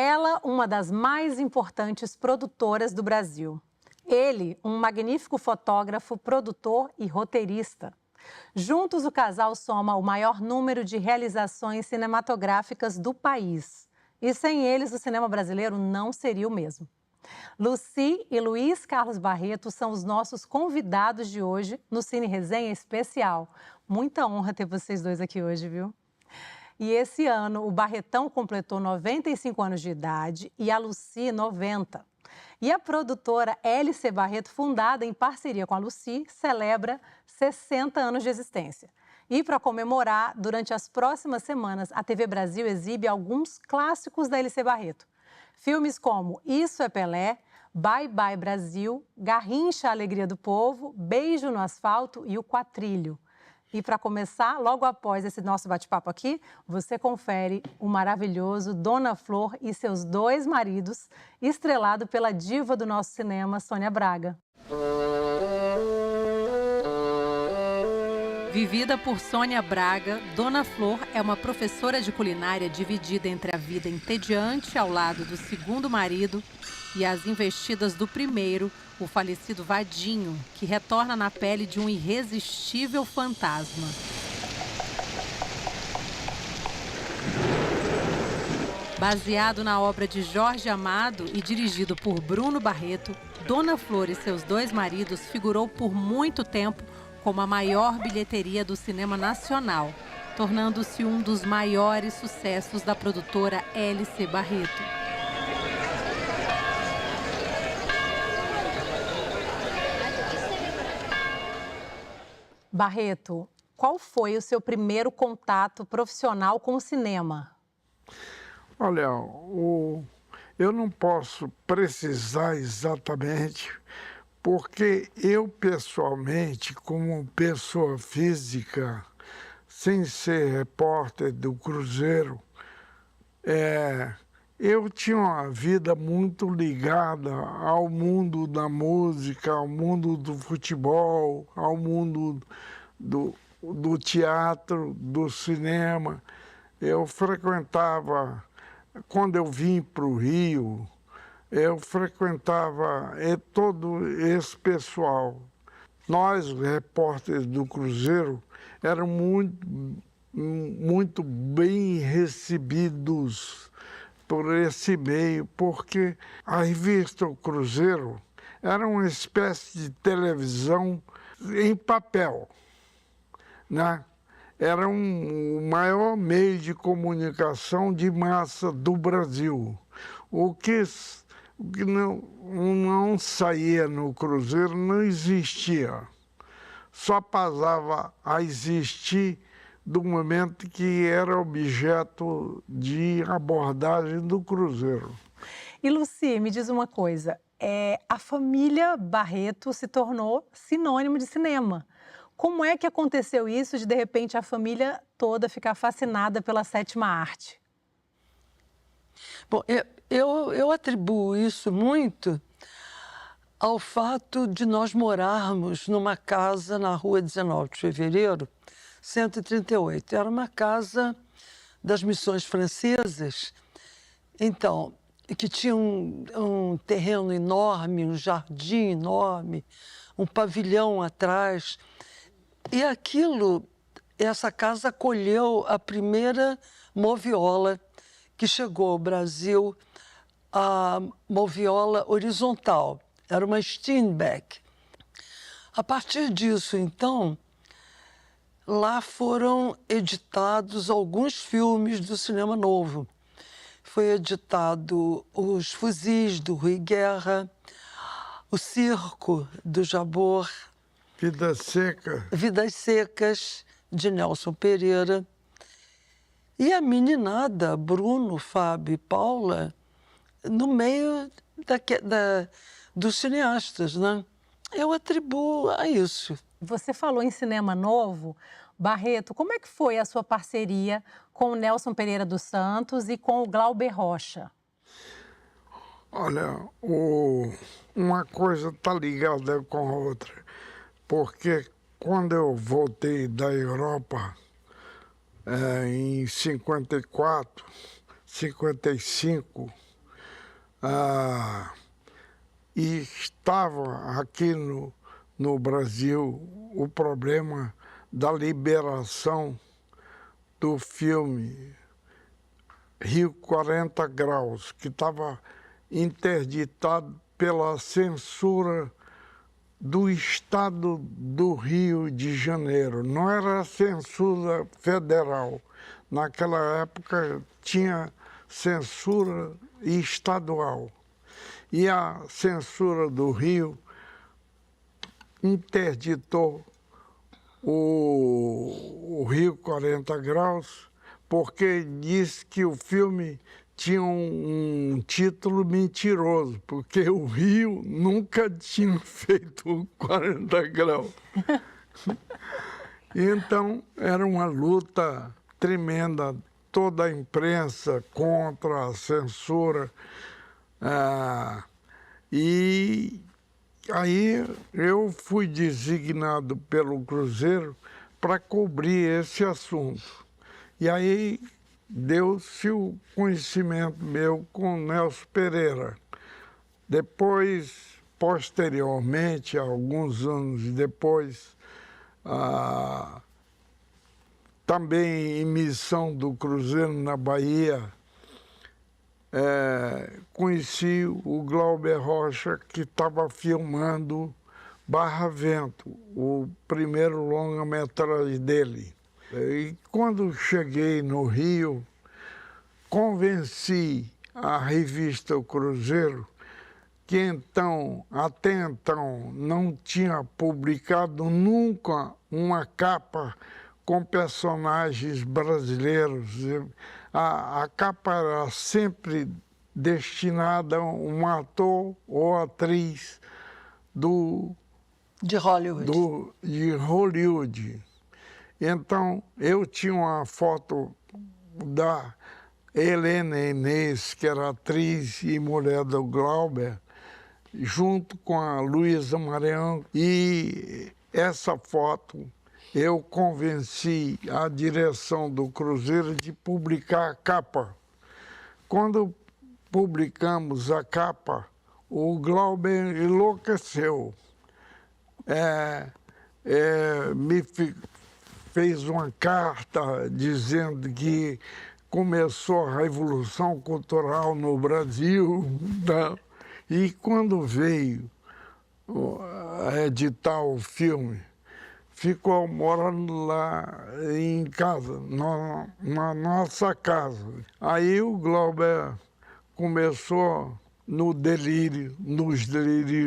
Ela, uma das mais importantes produtoras do Brasil. Ele, um magnífico fotógrafo, produtor e roteirista. Juntos, o casal soma o maior número de realizações cinematográficas do país. E sem eles, o cinema brasileiro não seria o mesmo. Lucy e Luiz Carlos Barreto são os nossos convidados de hoje no Cine Resenha Especial. Muita honra ter vocês dois aqui hoje, viu? E esse ano, o Barretão completou 95 anos de idade e a Lucy, 90. E a produtora LC Barreto, fundada em parceria com a Lucy, celebra 60 anos de existência. E para comemorar, durante as próximas semanas, a TV Brasil exibe alguns clássicos da LC Barreto. Filmes como Isso é Pelé, Bye Bye Brasil, Garrincha, a Alegria do Povo, Beijo no Asfalto e O Quatrilho. E para começar, logo após esse nosso bate-papo aqui, você confere o maravilhoso Dona Flor e seus dois maridos, estrelado pela diva do nosso cinema, Sônia Braga. Vivida por Sônia Braga, Dona Flor é uma professora de culinária dividida entre a vida entediante ao lado do segundo marido e as investidas do primeiro, o falecido Vadinho, que retorna na pele de um irresistível fantasma. Baseado na obra de Jorge Amado e dirigido por Bruno Barreto, Dona Flor e seus dois maridos figurou por muito tempo como a maior bilheteria do cinema nacional, tornando-se um dos maiores sucessos da produtora LC Barreto. Barreto, qual foi o seu primeiro contato profissional com o cinema? Olha, eu não posso precisar exatamente, porque eu, pessoalmente, como pessoa física, sem ser repórter do Cruzeiro, eu tinha uma vida muito ligada ao mundo da música, ao mundo do futebol, ao mundo do teatro, do cinema. Eu frequentava, quando eu vim para o Rio, eu frequentava todo esse pessoal. Nós, repórteres do Cruzeiro, éramos muito bem recebidos por esse meio, porque a revista O Cruzeiro era uma espécie de televisão em papel, né? Era o maior meio de comunicação de massa do Brasil. O que não saía no Cruzeiro não existia. Só passava a existir do momento que era objeto de abordagem do Cruzeiro. E, Lucy, me diz uma coisa, a família Barreto se tornou sinônimo de cinema. Como é que aconteceu isso de repente, a família toda ficar fascinada pela sétima arte? Bom, eu atribuo isso muito ao fato de nós morarmos numa casa na rua 19 de Fevereiro, 138. Era uma casa das missões francesas, então, que tinha um terreno enorme, um jardim enorme, um pavilhão atrás. E essa casa acolheu a primeira moviola que chegou ao Brasil, a moviola horizontal. Era uma Steinbeck. A partir disso, então, lá foram editados alguns filmes do cinema novo. Foi editado Os Fuzis, do Rui Guerra, O Circo, do Jabor, Vidas Secas, de Nelson Pereira. E a meninada, Bruno, Fábio e Paula, no meio dos cineastas, né? Eu atribuo a isso. Você falou em cinema novo. Barreto, como é que foi a sua parceria com o Nelson Pereira dos Santos e com o Glauber Rocha? Olha, uma coisa está ligada com a outra, porque quando eu voltei da Europa, em 54, 55, E estava aqui no Brasil o problema da liberação do filme Rio 40 Graus, que estava interditado pela censura do Estado do Rio de Janeiro. Não era censura federal. Naquela época tinha censura estadual. E a censura do Rio interditou o Rio 40 Graus, porque disse que o filme tinha um título mentiroso, porque o Rio nunca tinha feito 40 graus. Então, era uma luta tremenda, toda a imprensa contra a censura. E aí eu fui designado pelo Cruzeiro para cobrir esse assunto. E aí deu-se o conhecimento meu com Nelson Pereira. Depois, posteriormente, alguns anos depois, também em missão do Cruzeiro na Bahia, conheci o Glauber Rocha, que estava filmando Barra Vento, o primeiro longa-metragem dele. E quando cheguei no Rio, convenci a revista O Cruzeiro, que até então não tinha publicado nunca uma capa com personagens brasileiros. A capa era sempre destinada a um ator ou atriz de Hollywood. De Hollywood. Então, eu tinha uma foto da Helena Inês, que era atriz e mulher do Glauber, junto com a Luísa Maranhão, e essa foto eu convenci a direção do Cruzeiro de publicar a capa. Quando publicamos a capa, o Glauber enlouqueceu. Fez uma carta dizendo que começou a Revolução Cultural no Brasil, né? E quando veio editar o filme, ficou morando lá em casa, na nossa casa. Aí o Glauber começou nos delírios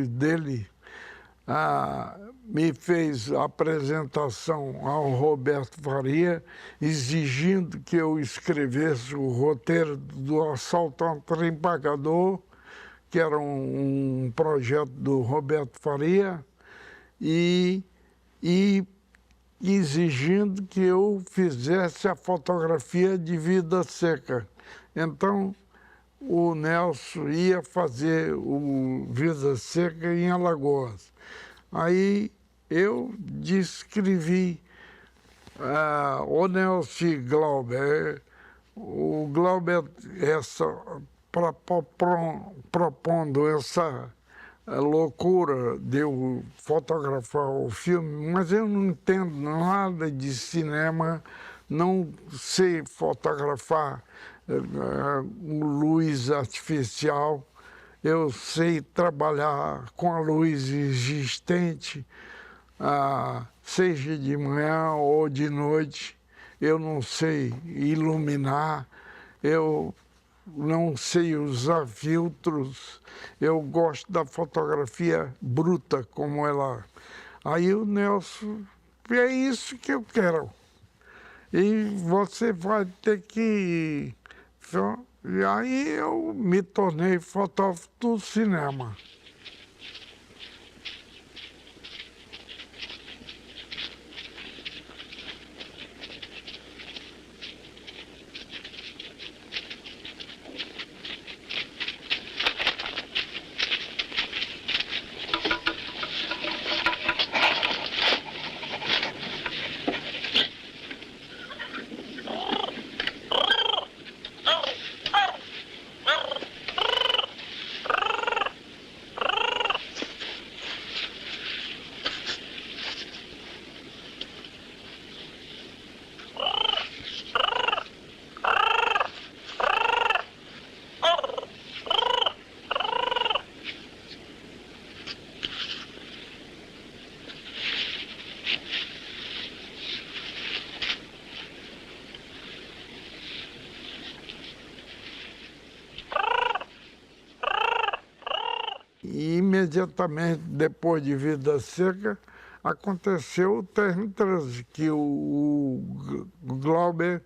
dele, me fez a apresentação ao Roberto Faria, exigindo que eu escrevesse o roteiro do Assalto ao Trem Pagador, que era um projeto do Roberto Faria, e exigindo que eu fizesse a fotografia de Vida Seca. Então, o Nelson ia fazer o Vida Seca em Alagoas. Aí eu descrevi o Nelson e Glauber. O Glauber propondo essa loucura de eu fotografar o filme, mas eu não entendo nada de cinema, não sei fotografar luz artificial. Eu sei trabalhar com a luz existente, seja de manhã ou de noite. Eu não sei iluminar, eu não sei usar filtros. Eu gosto da fotografia bruta como ela. Aí o Nelson, é isso que eu quero. E você vai ter que... E aí eu me tornei fotógrafo do cinema. imediatamente depois de Vida Seca, aconteceu o Terra em Transe, que o Glauber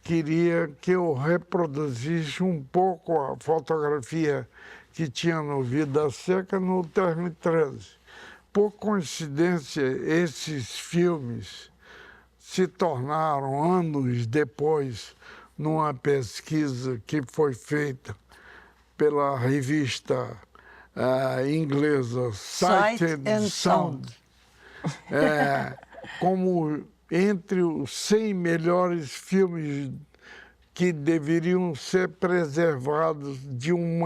queria que eu reproduzisse um pouco a fotografia que tinha no Vida Seca no Terra em Transe. Por coincidência, esses filmes se tornaram, anos depois, numa pesquisa que foi feita pela revista inglesa Sight and Sound, como entre os 100 melhores filmes que deveriam ser preservados de um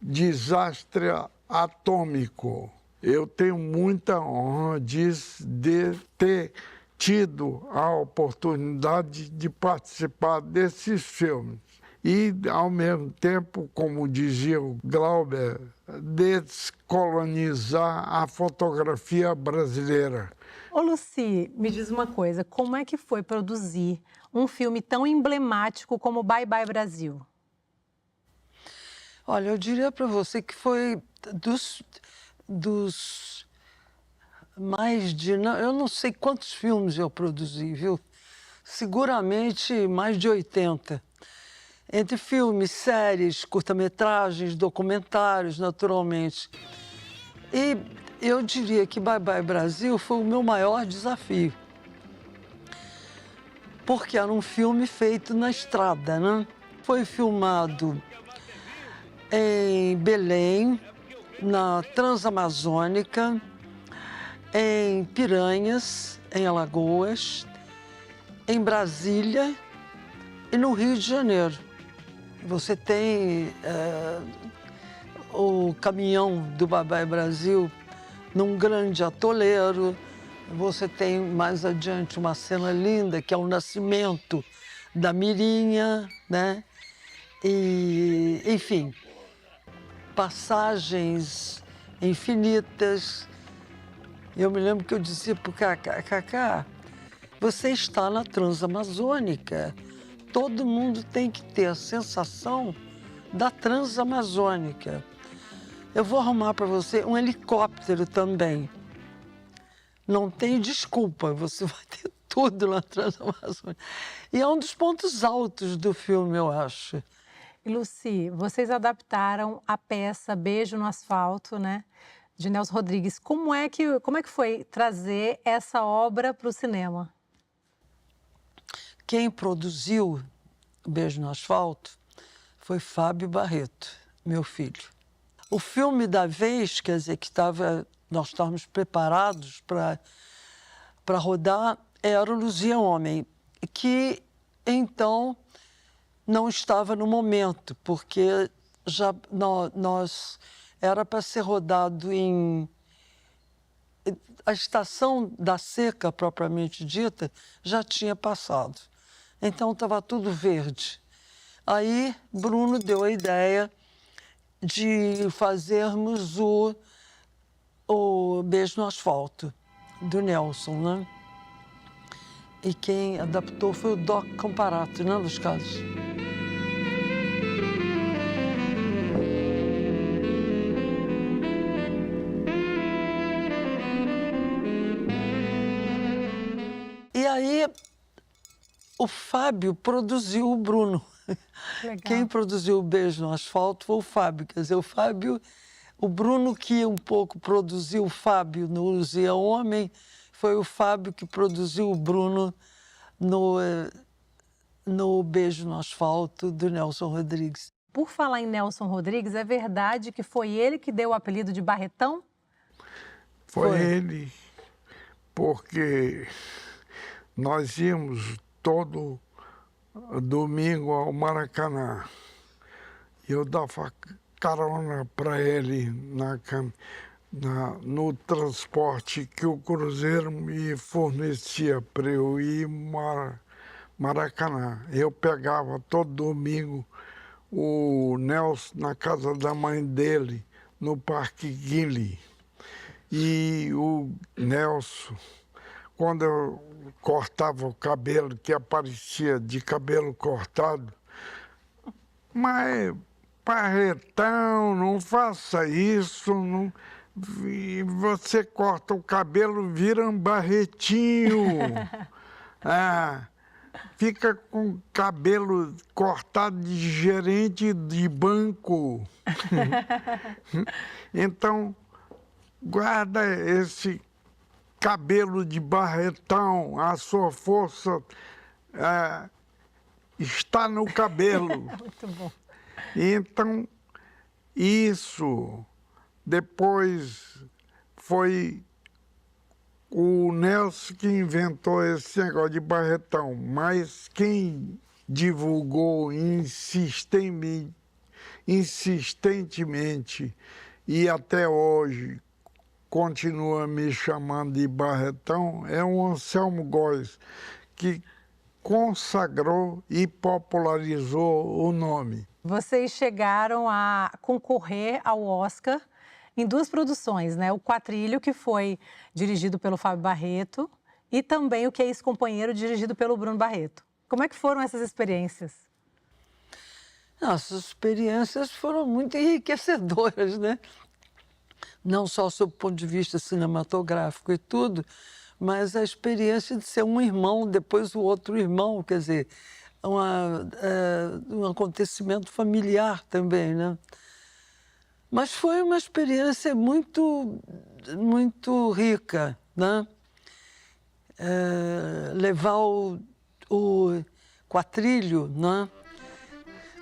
desastre atômico. Eu tenho muita honra de ter tido a oportunidade de participar desses filmes. E, ao mesmo tempo, como dizia o Glauber, descolonizar a fotografia brasileira. Ô, Lucy, me diz uma coisa, como é que foi produzir um filme tão emblemático como Bye Bye Brasil? Olha, eu diria para você que foi dos mais de... Eu não sei quantos filmes eu produzi, viu? Seguramente mais de 80. Entre filmes, séries, curta-metragens, documentários, naturalmente. E eu diria que Bye Bye Brasil foi o meu maior desafio. Porque era um filme feito na estrada, né? Foi filmado em Belém, na Transamazônica, em Piranhas, em Alagoas, em Brasília e no Rio de Janeiro. Você tem o caminhão do Bye Bye Brasil num grande atoleiro. Você tem mais adiante uma cena linda, que é o nascimento da Mirinha, né? E, enfim, passagens infinitas. Eu me lembro que eu dizia para o Cacá, você está na Transamazônica. Todo mundo tem que ter a sensação da Transamazônica. Eu vou arrumar para você um helicóptero também. Não tem desculpa, você vai ter tudo na Transamazônica. E é um dos pontos altos do filme, eu acho. E, Lucy, vocês adaptaram a peça Beijo no Asfalto, né, de Nelson Rodrigues. Como é que foi trazer essa obra para o cinema? Quem produziu Beijo no Asfalto foi Fábio Barreto, meu filho. O filme da vez, quer dizer, nós estávamos preparados para rodar, era o Luzia Homem, que então não estava no momento, porque já nós era para ser rodado em... A estação da seca, propriamente dita, já tinha passado. Então estava tudo verde. Aí Bruno deu a ideia de fazermos o Beijo no Asfalto, do Nelson, né? E quem adaptou foi o Doc Comparato, né, Luiz Carlos? E aí, o Fábio produziu o Bruno. Legal. Quem produziu o Beijo no Asfalto foi o Fábio. Quer dizer, o Bruno que um pouco produziu o Fábio no Luzia Homem, foi o Fábio que produziu o Bruno no Beijo no Asfalto, do Nelson Rodrigues. Por falar em Nelson Rodrigues, é verdade que foi ele que deu o apelido de Barretão? Foi ele, porque nós íamos todo domingo ao Maracanã. E eu dava carona para ele no transporte que o Cruzeiro me fornecia para eu ir Maracanã. Eu pegava todo domingo o Nelson na casa da mãe dele, no Parque Guinle. E o Nelson, quando eu cortava o cabelo, que aparecia de cabelo cortado, mas Barretão, não faça isso, não... E você corta o cabelo, vira um barretinho. Fica com o cabelo cortado de gerente de banco. Então, guarda esse cabelo de barretão, a sua força está no cabelo. Muito bom. Então, isso depois foi o Nelson que inventou esse negócio de barretão, mas quem divulgou insistentemente e até hoje continua me chamando de barretão é o Anselmo Góes, que consagrou e popularizou o nome. Vocês chegaram a concorrer ao Oscar em duas produções, né? O Quatrilho, que foi dirigido pelo Fábio Barreto, e também o Que é Isso, Companheiro, dirigido pelo Bruno Barreto. Como é que foram essas experiências? Nossas experiências foram muito enriquecedoras, né? Não só sob o ponto de vista cinematográfico e tudo, mas a experiência de ser um irmão, depois o outro irmão, quer dizer, um acontecimento familiar também, né? Mas foi uma experiência muito, muito rica, né? Levar o Quatrilho, né?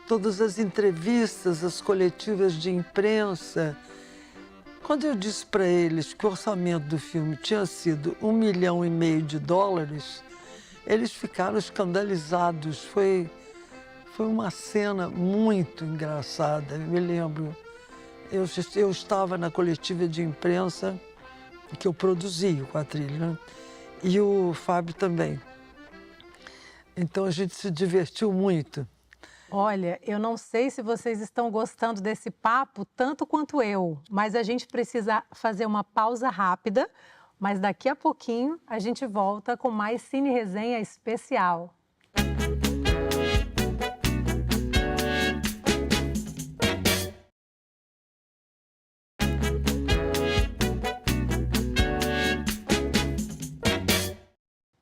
Todas as entrevistas, as coletivas de imprensa. Quando eu disse para eles que o orçamento do filme tinha sido $1,5 milhão de dólares, eles ficaram escandalizados. Foi uma cena muito engraçada, eu me lembro. Eu estava na coletiva de imprensa que eu produzi o Quatrilho, né? E o Fábio também. Então a gente se divertiu muito. Olha, eu não sei se vocês estão gostando desse papo tanto quanto eu, mas a gente precisa fazer uma pausa rápida, mas daqui a pouquinho a gente volta com mais Cine Resenha especial.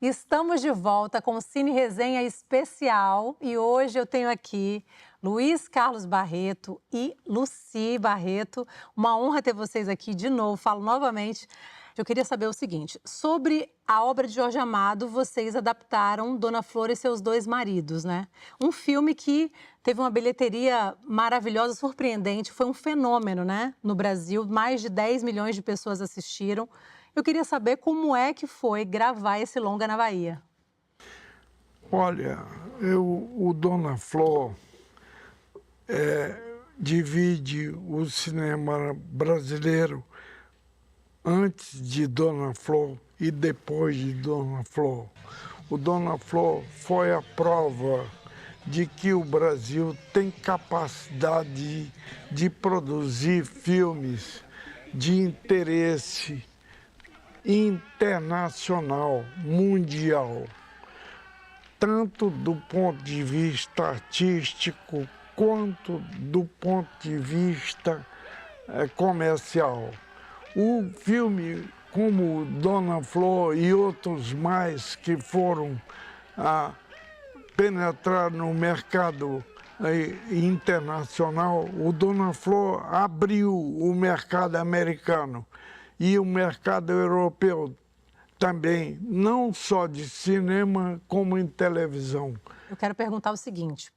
Estamos de volta com o Cine Resenha especial e hoje eu tenho aqui Luiz Carlos Barreto e Lucy Barreto. Uma honra ter vocês aqui de novo, falo novamente. Eu queria saber o seguinte, sobre a obra de Jorge Amado, vocês adaptaram Dona Flor e seus dois maridos, né? Um filme que teve uma bilheteria maravilhosa, surpreendente, foi um fenômeno, né? No Brasil, mais de 10 milhões de pessoas assistiram. Eu queria saber como é que foi gravar esse longa na Bahia. Olha, o Dona Flor divide o cinema brasileiro antes de Dona Flor e depois de Dona Flor. O Dona Flor foi a prova de que o Brasil tem capacidade de produzir filmes de interesse internacional, mundial, tanto do ponto de vista artístico quanto do ponto de vista comercial. O filme como Dona Flor e outros mais que foram penetrar no mercado internacional, o Dona Flor abriu o mercado americano e o mercado europeu também, não só de cinema, como em televisão. Eu quero perguntar o seguinte,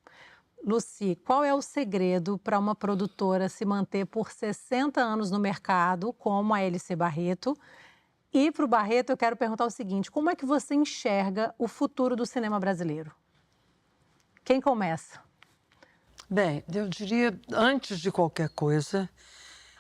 Lucy, qual é o segredo para uma produtora se manter por 60 anos no mercado, como a LC Barreto? E para o Barreto eu quero perguntar o seguinte, como é que você enxerga o futuro do cinema brasileiro? Quem começa? Bem, eu diria, antes de qualquer coisa,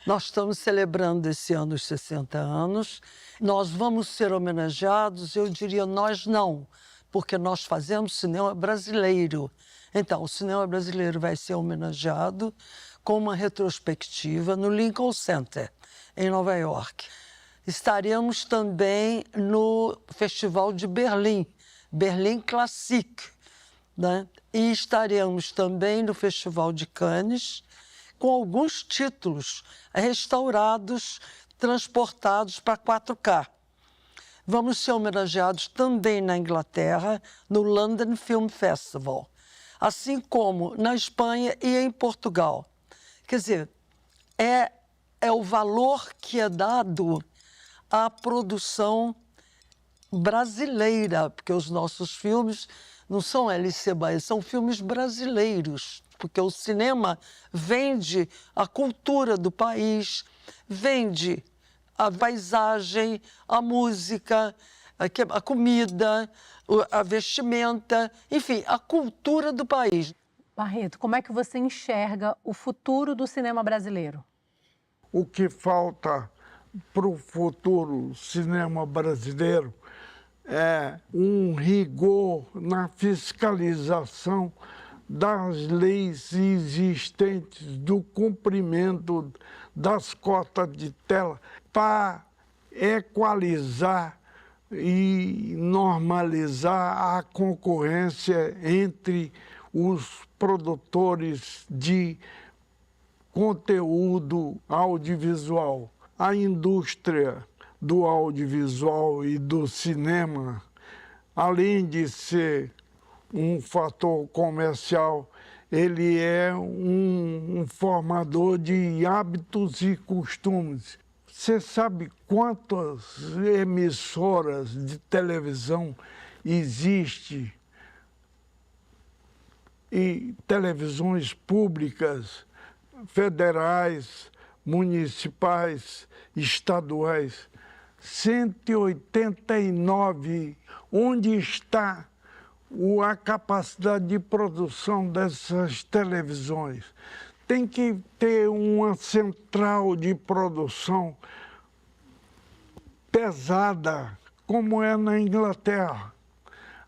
nós estamos celebrando esse ano os 60 anos. Nós vamos ser homenageados, eu diria nós não, porque nós fazemos cinema brasileiro. Então, o cinema brasileiro vai ser homenageado com uma retrospectiva no Lincoln Center, em Nova York. Estaremos também no Festival de Berlim, Berlim Classic, né? E estaremos também no Festival de Cannes com alguns títulos restaurados, transportados para 4K. Vamos ser homenageados também na Inglaterra, no London Film Festival, assim como na Espanha e em Portugal. Quer dizer, é o valor que é dado à produção brasileira, porque os nossos filmes não são LC Bahia, são filmes brasileiros, porque o cinema vende a cultura do país, vende a paisagem, a música, a comida, a vestimenta, enfim, a cultura do país. Barreto, como é que você enxerga o futuro do cinema brasileiro? O que falta para o futuro cinema brasileiro é um rigor na fiscalização das leis existentes, do cumprimento das cotas de tela, para equalizar e normalizar a concorrência entre os produtores de conteúdo audiovisual. A indústria do audiovisual e do cinema, além de ser um fator comercial, ele é um formador de hábitos e costumes. Você sabe quantas emissoras de televisão existem e televisões públicas, federais, municipais, estaduais? 189. Onde está a capacidade de produção dessas televisões? Tem que ter uma central de produção pesada, como é na Inglaterra.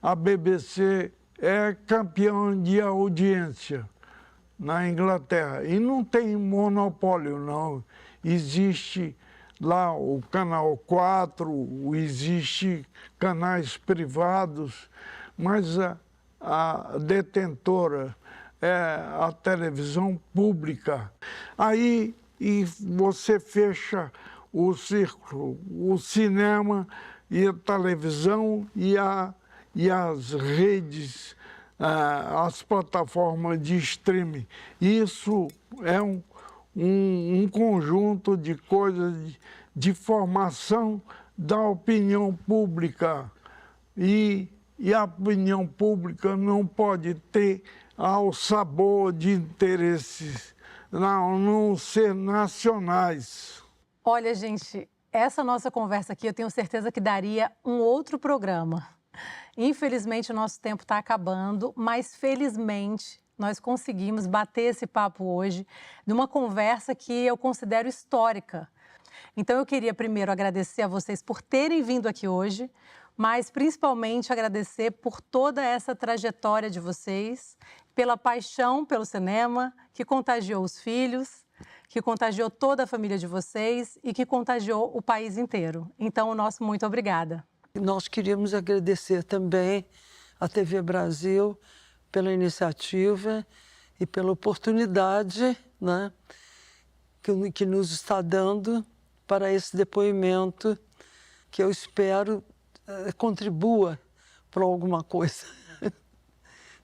A BBC é campeã de audiência na Inglaterra. E não tem monopólio, não. Existe lá o Canal 4, existe canais privados, mas a detentora é a televisão pública. Aí e você fecha o círculo, o cinema e a televisão e as redes, as plataformas de streaming. Isso é um conjunto de coisas de formação da opinião pública. E a opinião pública não pode ter ao sabor de interesses, não ser nacionais. Olha, gente, essa nossa conversa aqui eu tenho certeza que daria um outro programa. Infelizmente, o nosso tempo está acabando, mas felizmente nós conseguimos bater esse papo hoje de uma conversa que eu considero histórica. Então, eu queria primeiro agradecer a vocês por terem vindo aqui hoje, mas principalmente agradecer por toda essa trajetória de vocês, pela paixão pelo cinema, que contagiou os filhos, que contagiou toda a família de vocês e que contagiou o país inteiro. Então, o nosso muito obrigada. Nós queríamos agradecer também à TV Brasil pela iniciativa e pela oportunidade, né, que nos está dando para esse depoimento, que eu espero contribua para alguma coisa.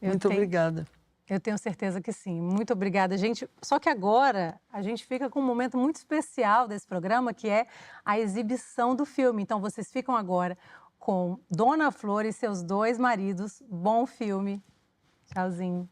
Muito obrigada. Eu tenho certeza que sim. Muito obrigada, gente. Só que agora a gente fica com um momento muito especial desse programa, que é a exibição do filme. Então, vocês ficam agora com Dona Flor e seus 2 maridos. Bom filme. Tchauzinho.